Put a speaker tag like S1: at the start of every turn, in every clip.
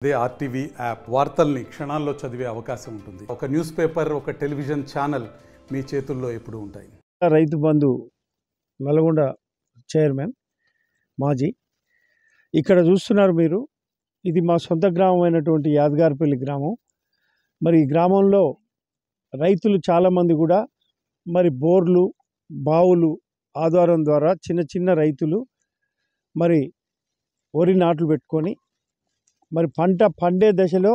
S1: అదే RTV app వార్తల్ని క్షణాల్లో చదివే అవకాశం ఉంటుంది. ఒక న్యూస్ పేపర్, ఒక టెలివిజన్ ఛానల్ మీ చేతుల్లో ఎప్పుడూ ఉంటాయి.
S2: రైతు బంధు నల్గొండ చైర్మన్ మాజీ ఇక్కడ చూస్తున్నారు మీరు. ఇది మా సొంత గ్రామం అయినటువంటి యాదగారిపల్లి గ్రామం. మరి ఈ గ్రామంలో రైతులు చాలామంది కూడా మరి బోర్లు బావులు ఆధారం ద్వారా చిన్న చిన్న రైతులు మరి వరి నాట్లు పెట్టుకొని మరి పంట పండే దశలో,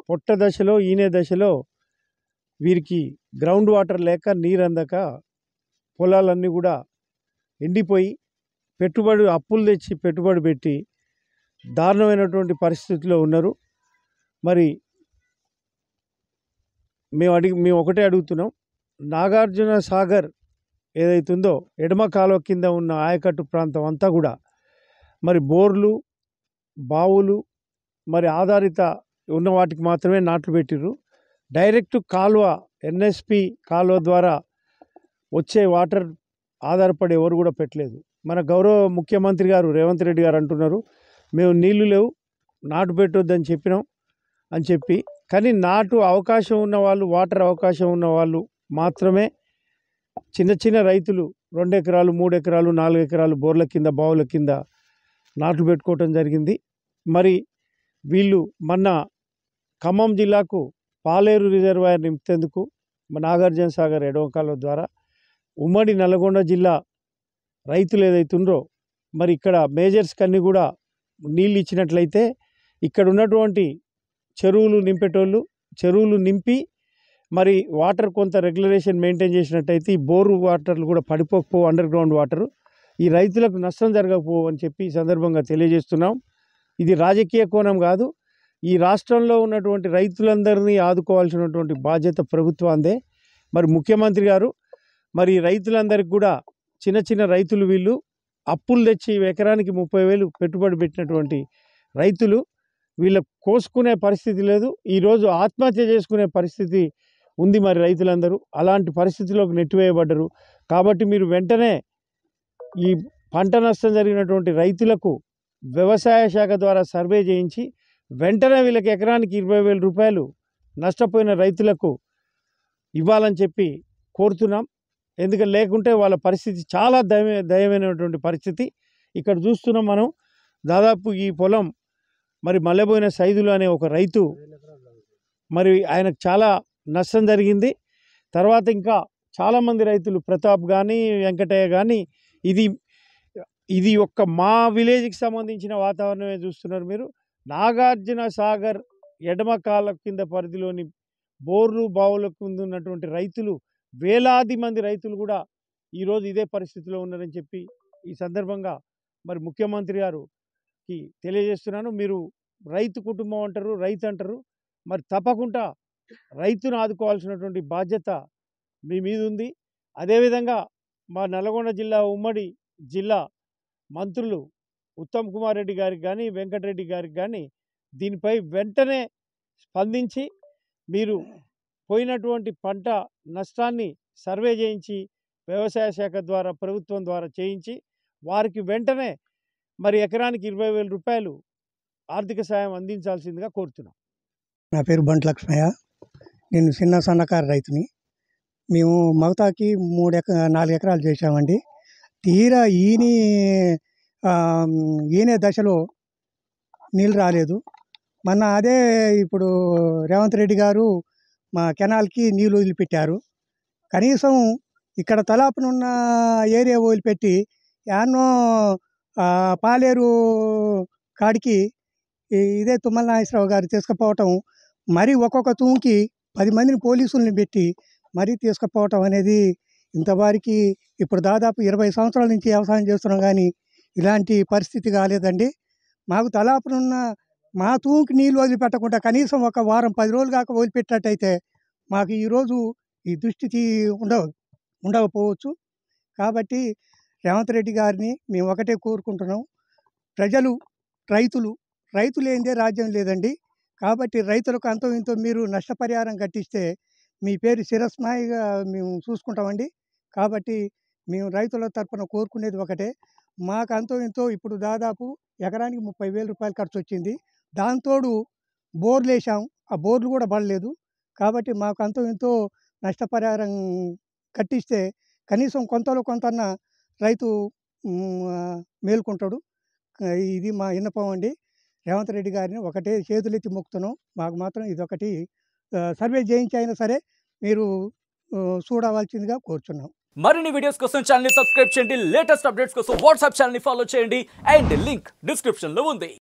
S2: పొట్ట దశలో, ఈనే దశలో వీరికి గ్రౌండ్ వాటర్ లేక నీరు అందక పొలాలన్నీ కూడా ఎండిపోయి అప్పులు తెచ్చి పెట్టుబడి పెట్టి దారుణమైనటువంటి పరిస్థితిలో ఉన్నారు. మరి మేము ఒకటే అడుగుతున్నాం, నాగార్జున సాగర్ ఏదైతుందో ఎడమ కాలువ కింద ఉన్న ఆయకట్టు ప్రాంతం అంతా కూడా మరి బోర్లు బావులు మరి ఆధారిత ఉన్న వాటికి మాత్రమే నాట్లు పెట్టిర్రు. డైరెక్ట్ కాలువ ఎన్ఎస్పి కాలువ ద్వారా వచ్చే వాటర్ ఆధారపడి ఎవరు కూడా పెట్టలేదు. మన గౌరవ ముఖ్యమంత్రి గారు రేవంత్ రెడ్డి గారు అంటున్నారు, మేము నీళ్లు లేవు నాటు పెట్టొద్దని చెప్పినాం అని చెప్పి. కానీ నాటు అవకాశం ఉన్న వాళ్ళు, వాటర్ అవకాశం ఉన్న వాళ్ళు మాత్రమే చిన్న చిన్న రైతులు 2 ఎకరాలు 3 ఎకరాలు 4 ఎకరాలు బోర్ల కింద బావుల కింద నాట్లు పెట్టుకోవటం జరిగింది. మరి వీళ్ళు మొన్న ఖమ్మం జిల్లాకు పాలేరు రిజర్వాయర్ నింపేందుకు నాగార్జున సాగర్ ఎడమ కాలువ ద్వారా ఉమ్మడి నల్గొండ జిల్లా రైతులు ఏదైతుండ్రో మరి ఇక్కడ మేజర్స్కి అన్నీ కూడా నీళ్ళు ఇచ్చినట్లయితే ఇక్కడ ఉన్నటువంటి చెరువులు నింపేటోళ్ళు చెరువులు నింపి మరి వాటర్ కొంత రెగ్యులరేషన్ మెయింటైన్ చేసినట్టయితే ఈ బోరు వాటర్లు కూడా పడిపోకపోవు, అండర్ గ్రౌండ్ వాటరు ఈ రైతులకు నష్టం జరగకపోవు అని చెప్పి ఈ సందర్భంగా తెలియజేస్తున్నాం. ఇది రాజకీయ కోణం కాదు. ఈ రాష్ట్రంలో ఉన్నటువంటి రైతులందరినీ ఆదుకోవాల్సినటువంటి బాధ్యత ప్రభుత్వాందే. మరి ముఖ్యమంత్రి గారు మరి రైతులందరికీ కూడా చిన్న చిన్న రైతులు వీళ్ళు అప్పులు తెచ్చి ఎకరానికి 30,000 పెట్టుబడి పెట్టినటువంటి రైతులు వీళ్ళకు కోసుకునే పరిస్థితి లేదు. ఈరోజు ఆత్మహత్య చేసుకునే పరిస్థితి ఉంది. మరి రైతులందరూ అలాంటి పరిస్థితిలోకి నెట్టివేయబడ్డరు. కాబట్టి మీరు వెంటనే ఈ పంట నష్టం జరిగినటువంటి రైతులకు వ్యవసాయ శాఖ ద్వారా సర్వే చేయించి వెంటనే వీళ్ళకి ఎకరానికి 20,000 రూపాయలు నష్టపోయిన రైతులకు ఇవ్వాలని చెప్పి కోరుతున్నాం. ఎందుకంటే లేకుంటే వాళ్ళ పరిస్థితి చాలా దయమైనటువంటి పరిస్థితి. ఇక్కడ చూస్తున్నాం మనం. దాదాపు ఈ పొలం మరి మల్లెబోయిన సైదులు అనే ఒక రైతు మరి ఆయనకు చాలా నష్టం జరిగింది. తర్వాత ఇంకా చాలామంది రైతులు ప్రతాప్ కానీ వెంకటయ్య కానీ ఇది ఒక్క మా విలేజ్కి సంబంధించిన వాతావరణమే చూస్తున్నారు మీరు. నాగార్జున సాగర్ ఎడమ కాల కింద పరిధిలోని బోర్లు బావుల కింద ఉన్నటువంటి రైతులు వేలాది మంది రైతులు కూడా ఈరోజు ఇదే పరిస్థితిలో ఉన్నారని చెప్పి ఈ సందర్భంగా మరి ముఖ్యమంత్రి గారికి తెలియజేస్తున్నాను. మీరు రైతు కుటుంబం అంటారు, రైతు అంటారు, మరి తప్పకుండా రైతును ఆదుకోవాల్సినటువంటి బాధ్యత మీ మీద ఉంది. అదేవిధంగా మా నల్గొండ జిల్లా ఉమ్మడి జిల్లా మంత్రులు ఉత్తమ్ కుమార్ రెడ్డి గారికి కానీ వెంకటరెడ్డి గారికి కానీ దీనిపై వెంటనే స్పందించి మీరు పోయినటువంటి పంట నష్టాన్ని సర్వే చేయించి వ్యవసాయ శాఖ ద్వారా ప్రభుత్వం ద్వారా చేయించి వారికి వెంటనే మరి ఎకరానికి 20,000 రూపాయలు ఆర్థిక సాయం అందించాల్సిందిగా కోరుతున్నాం.
S3: నా పేరు బంట్ లక్ష్మయ్య. నేను చిన్న సన్నకారు రైతుని. మేము మగతాకి 4 ఎకరాలు చేసామండి. తీరా ఈనే దశలో నీళ్ళు రాలేదు. మొన్న అదే ఇప్పుడు రేవంత్ రెడ్డి గారు మా కెనాల్కి నీళ్ళు వదిలిపెట్టారు. కనీసం ఇక్కడ తలాపునున్న ఏరియా వదిలిపెట్టి యాన్నో పాలేరు కాడికి ఇదే తుమ్మల నాగేశ్వరరావు గారు తీసుకుపోవటం, మరి ఒక్కొక్క తూంకి 10 మందిని పోలీసుల్ని పెట్టి మరీ తీసుకుపోవటం అనేది ఇంతవరకు ఇప్పుడు దాదాపు 20 సంవత్సరాల నుంచి వ్యవసాయం చేస్తున్నాం కానీ ఇలాంటి పరిస్థితి కాలేదండి. మాకు తలాపునున్న మా తూంకి నీళ్ళు వదిలిపెట్టకుండా కనీసం ఒక వారం 10 రోజులు కాక వదిలిపెట్టినట్టయితే మాకు ఈరోజు ఈ దుస్థితి ఉండకపోవచ్చు. కాబట్టి రేవంత్ రెడ్డి గారిని మేము ఒకటే కోరుకుంటున్నాం, రైతు లేనిదే రాజ్యం లేదండి. కాబట్టి రైతులకు అంతో ఇంతో మీరు నష్టపరిహారం కట్టిస్తే మీ పేరు శిరస్మాయిగా మేము చూసుకుంటామండి. కాబట్టి మేము రైతుల తరఫున కోరుకునేది ఒకటే, మాకు అంతో ఇంతో ఇప్పుడు దాదాపు ఎకరానికి 30,000 రూపాయలు ఖర్చు వచ్చింది. దాంతోడు బోర్లు వేసాం, ఆ బోర్లు కూడా పడలేదు. కాబట్టి మాకు అంతో ఇంతో నష్టపరిహారం కట్టిస్తే కనీసం కొంతలో కొంతన్నా రైతు మేల్కొంటాడు. ఇది మా విన్నపం అండి. రేవంత్ రెడ్డి గారిని ఒకటే చేతులెత్తి మొక్కుతున్నాం. మాకు మాత్రం ఇదొకటి సర్వే చేయించి అయినా సరే మీరు చూడవలసిందిగా కోరుచున్నాం.
S4: మరిన్ని వీడియోస్ కోసం ఛానల్ ని సబ్స్క్రైబ్ చేయండి. లేటెస్ట్ అప్డేట్స్ కోసం వాట్సాప్ ఛానల్ ని ఫాలో చేయండి. అండ్ లింక్ డిస్క్రిప్షన్ లో ఉంది.